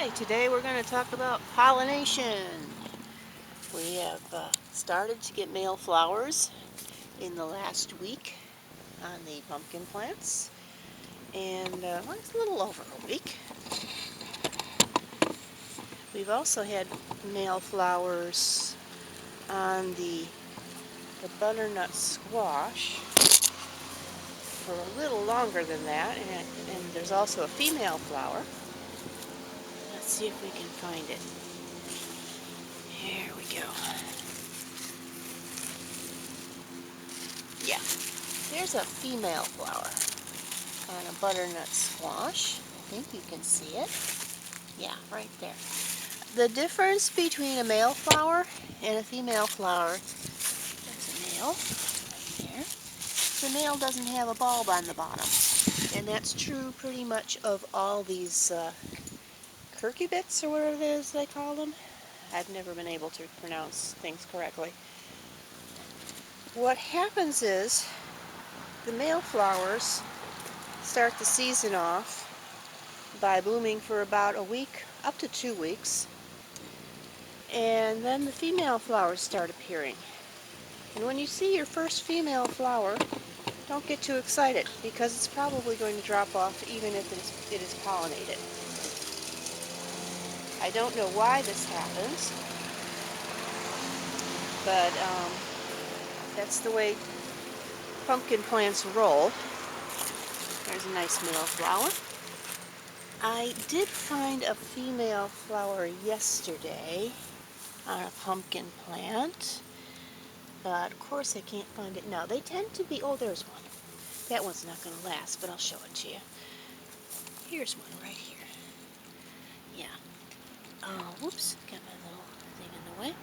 Hi, today we're going to talk about pollination. We have started to get male flowers in the last week on the pumpkin plants, and well, it's a little over a week. We've also had male flowers on the butternut squash for a little longer than that, and there's also a female flower. Let's see if we can find it. Here we go. Yeah, there's a female flower on a butternut squash. I think you can see it. Yeah, right there. The difference between a male flower and a female flower, there's a male right there. The male doesn't have a bulb on the bottom. And that's true pretty much of all these cucurbits, or whatever it is they call them. I've never been able to pronounce things correctly. What happens is the male flowers start the season off by blooming for about a week, up to 2 weeks, and then the female flowers start appearing. And when you see your first female flower, don't get too excited, because it's probably going to drop off even if it is pollinated. I don't know why this happens, but that's the way pumpkin plants roll. There's a nice male flower. I did find a female flower yesterday on a pumpkin plant, but of course I can't find it now. They tend to be, oh, there's one. That one's not going to last, but I'll show it to you. Here's one right here. Yeah. Oh, whoops, got my little thing in the way.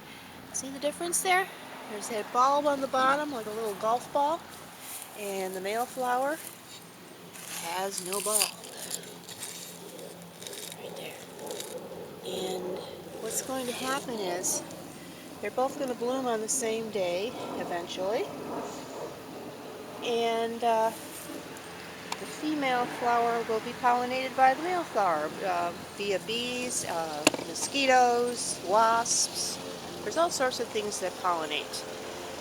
See the difference there? There's that bulb on the bottom, like a little golf ball, and the male flower has no bulb. Right there. And what's going to happen is they're both going to bloom on the same day eventually, and the female flower will be pollinated by the male flower via bees, mosquitoes, wasps. There's all sorts of things that pollinate.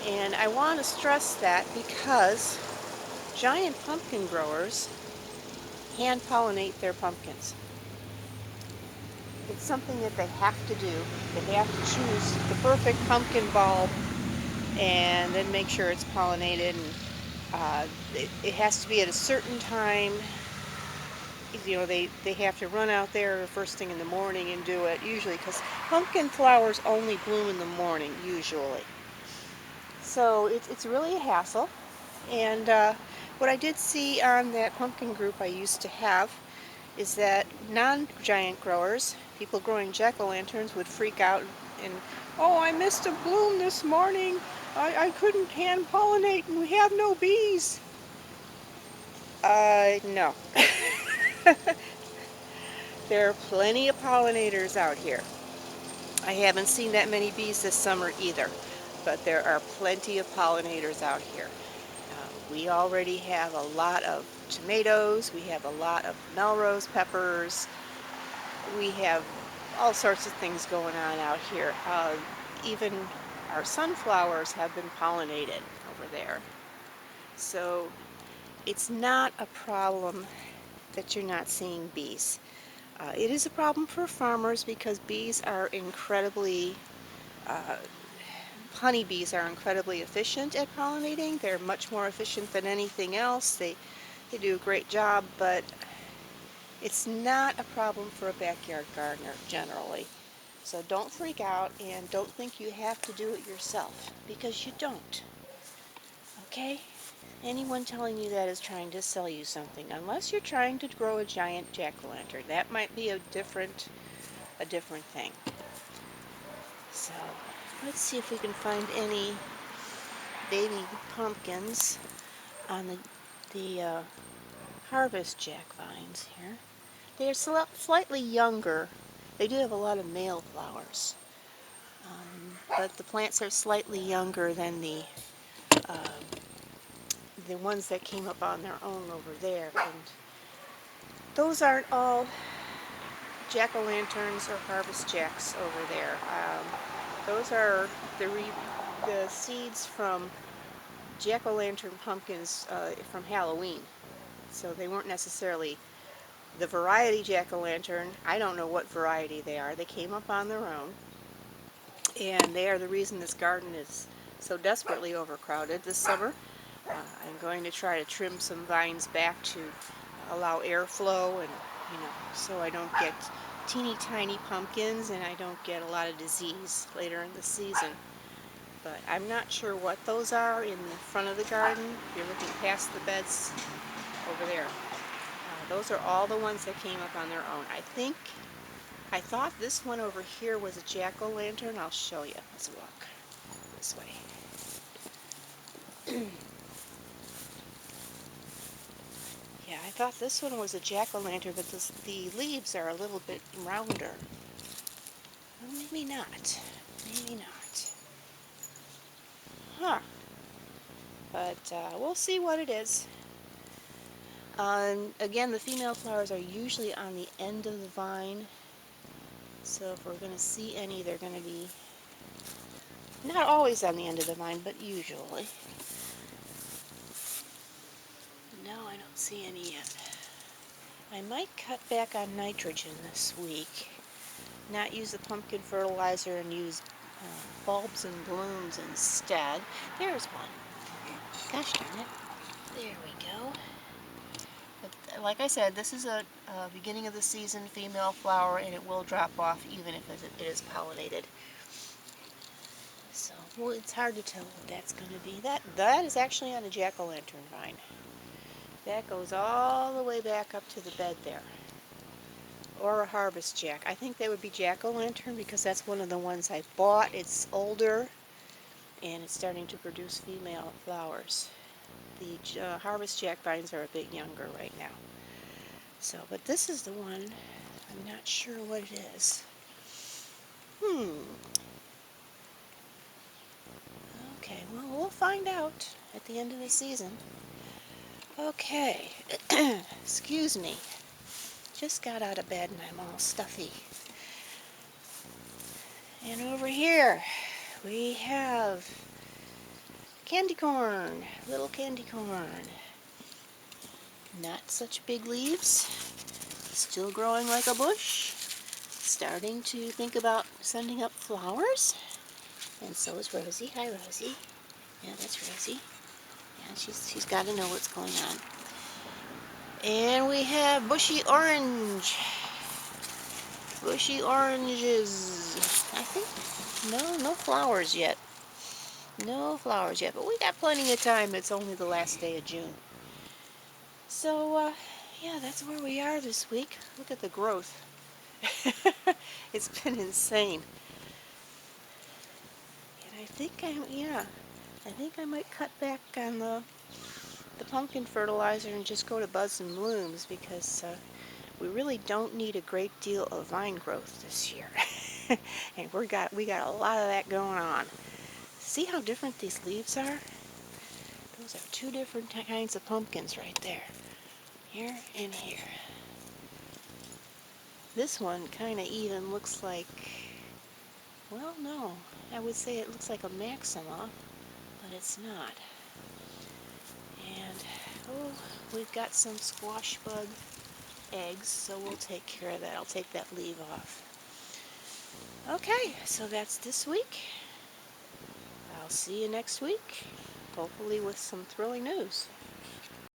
And I want to stress that because giant pumpkin growers hand pollinate their pumpkins. It's something that they have to do. They have to choose the perfect pumpkin bulb and then make sure it's pollinated. And it has to be at a certain time. You know, they have to run out there first thing in the morning and do it, usually, because pumpkin flowers only bloom in the morning, usually. So it's really a hassle. And what I did see on that pumpkin group I used to have is that non-giant growers, people growing jack-o'-lanterns, would freak out and, oh, I missed a bloom this morning. I couldn't hand pollinate and we have no bees. No. There are plenty of pollinators out here. I haven't seen that many bees this summer either, but there are plenty of pollinators out here. We already have a lot of tomatoes, we have a lot of Melrose peppers, we have all sorts of things going on out here. Even our sunflowers have been pollinated over there. So it's not a problem that you're not seeing bees. It is a problem for farmers because bees are incredibly honeybees are incredibly efficient at pollinating. They're much more efficient than anything else. They do a great job, but it's not a problem for a backyard gardener generally. So don't freak out and don't think you have to do it yourself, because you don't. Okay? Anyone telling you that is trying to sell you something, unless you're trying to grow a giant jack-o'-lantern. That might be a different thing. So let's see if we can find any baby pumpkins on the harvest jack vines here. They are slightly younger. They do have a lot of male flowers, but the plants are slightly younger than the ones that came up on their own over there. And those aren't all jack-o'-lanterns or harvest jacks over there. Those are the seeds from jack-o'-lantern pumpkins from Halloween. So they weren't necessarily the variety jack-o'-lantern. I don't know what variety they are. They came up on their own, and they are the reason this garden is so desperately overcrowded this summer. I'm going to try to trim some vines back to allow airflow, and so I don't get teeny tiny pumpkins and I don't get a lot of disease later in the season. But I'm not sure what those are in the front of the garden. If you're looking past the beds over there. Those are all the ones that came up on their own. I thought this one over here was a jack-o'-lantern. I'll show you. Let's walk this way. Yeah, I thought this one was a jack-o'-lantern, but the leaves are a little bit rounder. Well, maybe not. Maybe not. Huh. But we'll see what it is. Again, the female flowers are usually on the end of the vine. So if we're going to see any, they're going to be not always on the end of the vine, but usually. No, I don't see any yet. I might cut back on nitrogen this week. Not use the pumpkin fertilizer and use bulbs and blooms instead. There's one. Gosh darn it. There we go. But like I said, this is a beginning of the season female flower, and it will drop off even if it is pollinated. So, well, it's hard to tell what that's going to be. That is actually on a jack-o'-lantern vine. That goes all the way back up to the bed there. Or a harvest jack. I think that would be jack-o'-lantern because that's one of the ones I bought. It's older and it's starting to produce female flowers. The harvest jack vines are a bit younger right now. So, but this is the one. I'm not sure what it is. Okay, well, we'll find out at the end of the season. Okay, excuse me. Just got out of bed and I'm all stuffy. And over here we have candy corn, little candy corn. Not such big leaves, still growing like a bush, starting to think about sending up flowers. And so is Rosie. Hi, Rosie. Yeah, that's Rosie. Yeah, she's got to know what's going on. And we have bushy orange. Bushy oranges. I think, no flowers yet. No flowers yet, but we got plenty of time. It's only the last day of June. So, yeah, that's where we are this week. Look at the growth. It's been insane. And I think I might cut back on the pumpkin fertilizer and just go to buds and blooms because we really don't need a great deal of vine growth this year. And we got a lot of that going on. See how different these leaves are? Those are two different kinds of pumpkins right there. Here and here. This one kind of even looks like, well, no, I would say it looks like a maxima, but it's not. And, oh, we've got some squash bug eggs, so we'll take care of that. I'll take that leaf off. Okay, so that's this week. I'll see you next week, hopefully with some thrilling news.